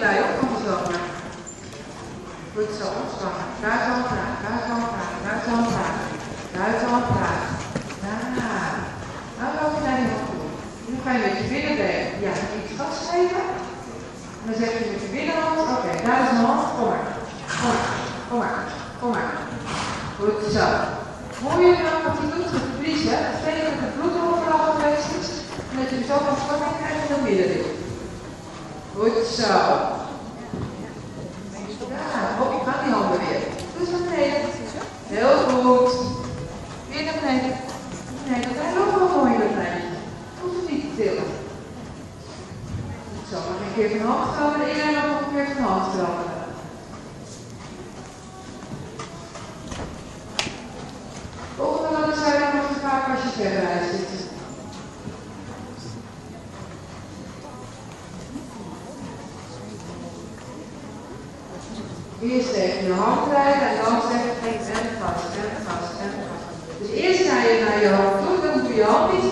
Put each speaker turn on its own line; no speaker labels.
bij op, kom zo maar. Goed zo, ontspannen. Daar is al vraag, daar is al vraag, daar is al vraag. Daar is al vraag. Daar. Nou loop je naar die hand toe. Nu ga je met je binnenbeen iets vastgeven. En dan zeg je met je binnenhand, oké, daar is mijn hand, kom maar. Kom maar, kom maar, kom maar. Goed zo. Hoor je nou wat hij doet? Gevriezen. Het betekent dat het bloed overal geweest is. En dat je zo van spanning krijgt en dan midden doet. Goed zo. Ja, ik ga die handen weer. Dus naar beneden. Heel goed. Weer naar beneden. Nee, dat is ook wel mooi dat lijntje. Hoef het niet te tillen. Goed zo, nog een keer van de hand trappen en nog een keer van de hand trappen. Volgende dan zou je nog te vaak als je verder uit zit. Eerst even je hand rijden en dan zeg je en vast, en vast, en vast. Dus eerst ga je naar je hoofd toe, dan doe je hand niet